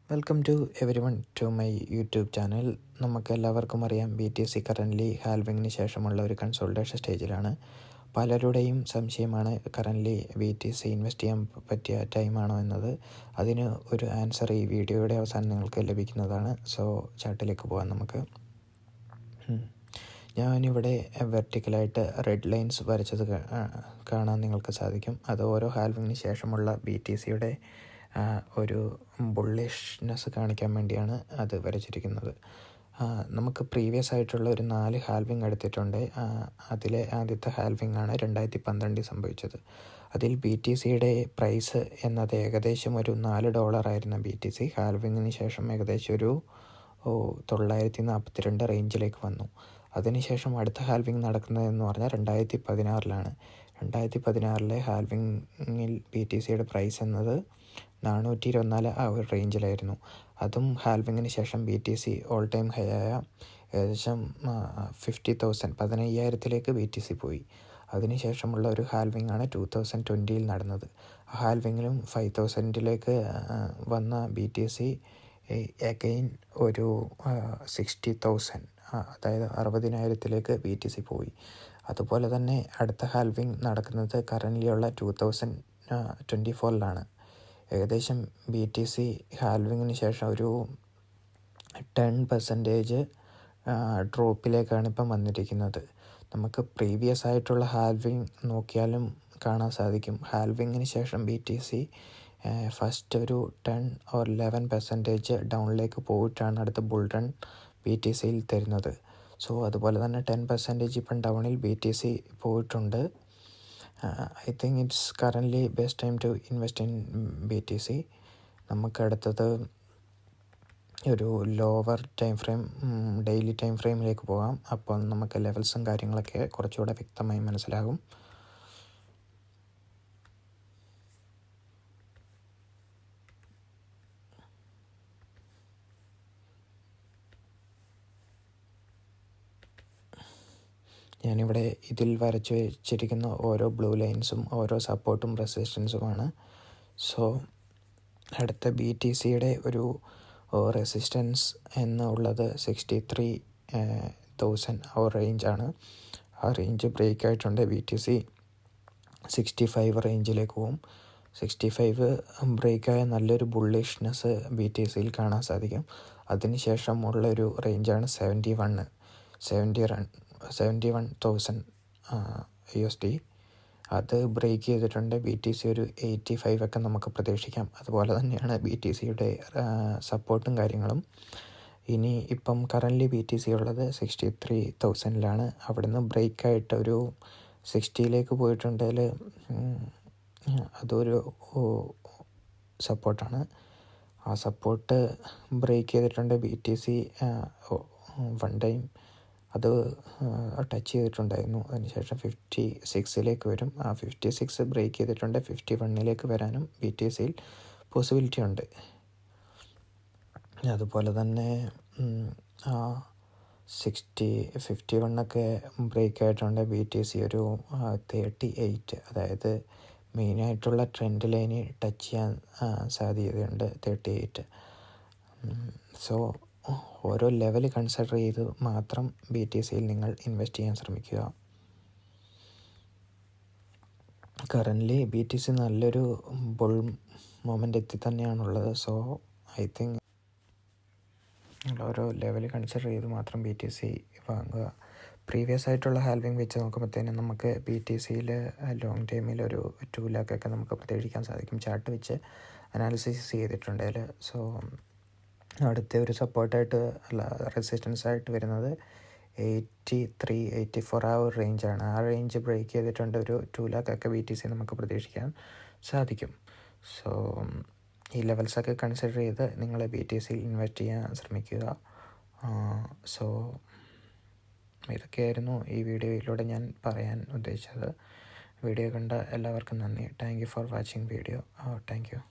Welcome to everyone to my YouTube channel. നമുക്കെല്ലാവർക്കും അറിയാം BTC currently ഹാൽവിങ്ങിന് ശേഷമുള്ള ഒരു കൺസോൾട്ടേഷൻ സ്റ്റേജിലാണ്. പലരുടെയും സംശയമാണ് കറൻ്റ്ലി BTC ഇൻവെസ്റ്റ് ചെയ്യാൻ പറ്റിയ ടൈമാണോ എന്നത്. അതിന് ഒരു ആൻസർ ഈ വീഡിയോയുടെ അവസാനം നിങ്ങൾക്ക് ലഭിക്കുന്നതാണ്. സോ ചാർട്ടിലേക്ക് പോകാം നമുക്ക്. ഞാനിവിടെ വെർട്ടിക്കലായിട്ട് റെഡ് ലൈൻസ് വരച്ചത് കാണാൻ നിങ്ങൾക്ക് സാധിക്കും. അത് ഓരോ ഹാൽവിങ്ങിന് ശേഷമുള്ള BTCയുടെ ഒരു ബുള്ളിഷ്നെസ് കാണിക്കാൻ വേണ്ടിയാണ് അത് വരച്ചിരിക്കുന്നത്. നമുക്ക് പ്രീവിയസ് ആയിട്ടുള്ള ഒരു 4 ഹാൽവിങ് എടുത്തിട്ടുണ്ട്. അതിലെ ആദ്യത്തെ ഹാൽവിങ് ആണ് 2012 സംഭവിച്ചത്. അതിൽ BTCയുടെ പ്രൈസ് എന്നത് ഏകദേശം ഒരു $4 ആയിരുന്ന BTC ഹാൽവിങ്ങിന് ശേഷം ഏകദേശം ഒരു 942 റേഞ്ചിലേക്ക് വന്നു. അതിനുശേഷം അടുത്ത ഹാൽവിങ് നടക്കുന്നതെന്ന് പറഞ്ഞാൽ 2016 2016 ഹാൽവിങ്ങിൽ BTCയുടെ പ്രൈസ് എന്നത് 424 ആ ഒരു റേഞ്ചിലായിരുന്നു. അതും ഹാൽവിങ്ങിന് ശേഷം BTC ഓൾ ടൈം ഹൈ ആയ ഏകദേശം 15,000 BTC പോയി. അതിനുശേഷമുള്ള ഒരു ഹാൽവിങ് ആണ് 2020 നടന്നത്. ആ ഹാൽവിങ്ങിലും 5,000 വന്ന BTC അഗെയിൻ ഒരു 60,000 അതായത് 60,000 BTC പോയി. അതുപോലെ തന്നെ അടുത്ത ഹാൽവിങ് നടക്കുന്നത് കറൻ്റ്ലിയുള്ള 2024 ഏകദേശം BTC ഹാൽവിങ്ങിന് ശേഷം ഒരു 10% ഡ്രോപ്പിലേക്കാണ് ഇപ്പം വന്നിരിക്കുന്നത്. നമുക്ക് പ്രീവിയസ് ആയിട്ടുള്ള ഹാൽവിങ് നോക്കിയാലും കാണാൻ സാധിക്കും. ഹാൽവിങ്ങിന് ശേഷം BTC ഫസ്റ്റ് ഒരു 10 or 11% ഡൗണിലേക്ക് പോയിട്ടാണ് അടുത്ത ബുൾ റൺ BTCയിൽ തരുന്നത്. സോ അതുപോലെ തന്നെ 10% ഇപ്പം ഡൗണിൽ BTC പോയിട്ടുണ്ട്. I think it's currently best time to invest in BTC. നമുക്കടുത്തത് ഒരു lower time frame, daily time ഫ്രെയിമിലേക്ക് പോകാം. അപ്പോൾ നമുക്ക് ലെവൽസും കാര്യങ്ങളൊക്കെ കുറച്ചുകൂടെ വ്യക്തമായി മനസ്സിലാകും. ഞാനിവിടെ ഇതിൽ വരച്ച് വെച്ചിരിക്കുന്ന ഓരോ ബ്ലൂ ലൈൻസും ഓരോ സപ്പോർട്ടും റെസിസ്റ്റൻസുമാണ്. സോ അടുത്ത BTCയുടെ ഒരു റെസിസ്റ്റൻസ് എന്നുള്ളത് 63,000 ആ റേഞ്ചാണ്. ആ റേഞ്ച് ബ്രേക്ക് ആയിട്ടുണ്ട്. BTC 65 റേഞ്ചിലേക്ക് പോകും. 65 ബ്രേക്കായ നല്ലൊരു ബുള്ളിഷ്നെസ് BTCയിൽ കാണാൻ സാധിക്കും. അതിനുശേഷം ഉള്ളൊരു റേഞ്ചാണ് 71,000 USD. അത് ബ്രേക്ക് ചെയ്തിട്ടുണ്ട്. BTC ഒരു 85 നമുക്ക് പ്രതീക്ഷിക്കാം. അതുപോലെ തന്നെയാണ് BTCയുടെ സപ്പോർട്ടും കാര്യങ്ങളും. ഇനി ഇപ്പം കറൻ്റ്ലി BTC ഉള്ളത് 63,000 അവിടുന്ന് ബ്രേക്കായിട്ട് ഒരു 60 പോയിട്ടുണ്ടെങ്കിൽ അതൊരു സപ്പോർട്ടാണ്. ആ സപ്പോർട്ട് ബ്രേക്ക് ചെയ്തിട്ടുണ്ട്. BTC വൺ ടൈം അത് ടച്ച് ചെയ്തിട്ടുണ്ടായിരുന്നു. അതിനുശേഷം 56 വരും. ആ 56 ബ്രേക്ക് ചെയ്തിട്ടുണ്ട്. 51 വരാനും BTCയിൽ പോസിബിലിറ്റി ഉണ്ട്. അതുപോലെ തന്നെ 51 ബ്രേക്ക് ആയിട്ടുണ്ട്. BTC ഒരു 38, അതായത് മെയിനായിട്ടുള്ള ട്രെൻഡ് ലൈന് ടച്ച് ചെയ്യാൻ സാധ്യതയുണ്ട് 38. സോ ഓരോ ലെവൽ കൺസിഡർ ചെയ്ത് മാത്രം BTCയിൽ നിങ്ങൾ ഇൻവെസ്റ്റ് ചെയ്യാൻ ശ്രമിക്കുക. കറൻ്റ്ലി BTC നല്ലൊരു ബുൾ മൊമെൻ്റ് എത്തി തന്നെയാണുള്ളത്. സോ ഐ തിങ്ക് ഓരോ ലെവൽ കൺസിഡർ ചെയ്ത് മാത്രം BTC വാങ്ങുക. പ്രീവിയസ് ആയിട്ടുള്ള ഹാൽവിങ് വെച്ച് നോക്കുമ്പോഴത്തേനും നമുക്ക് BTCയിൽ ലോങ് ടൈമിൽ ഒരു 2 lakh നമുക്ക് പ്രതീക്ഷിക്കാൻ സാധിക്കും. ചാർട്ട് വെച്ച് അനാലിസിസ് ചെയ്തിട്ടുണ്ടെങ്കിൽ. സോ അടുത്ത ഒരു സപ്പോർട്ടായിട്ട് റെസിസ്റ്റൻസ് ആയിട്ട് വരുന്നത് 83-84 ആ ഒരു റേഞ്ചാണ്. ആ റേഞ്ച് ബ്രേക്ക് ചെയ്തിട്ടുണ്ട്. ഒരു 2 lakh BTC നമുക്ക് പ്രതീക്ഷിക്കാൻ സാധിക്കും. സോ ഈ ലെവൽസൊക്കെ കൺസിഡർ ചെയ്ത് നിങ്ങൾ BTCയിൽ ഇൻവെസ്റ്റ് ചെയ്യാൻ ശ്രമിക്കുക. സോ ഇതൊക്കെയായിരുന്നു ഈ വീഡിയോയിലൂടെ ഞാൻ പറയാൻ ഉദ്ദേശിച്ചത്. വീഡിയോ കണ്ട എല്ലാവർക്കും നന്ദി. Thank you for watching video. Thank you.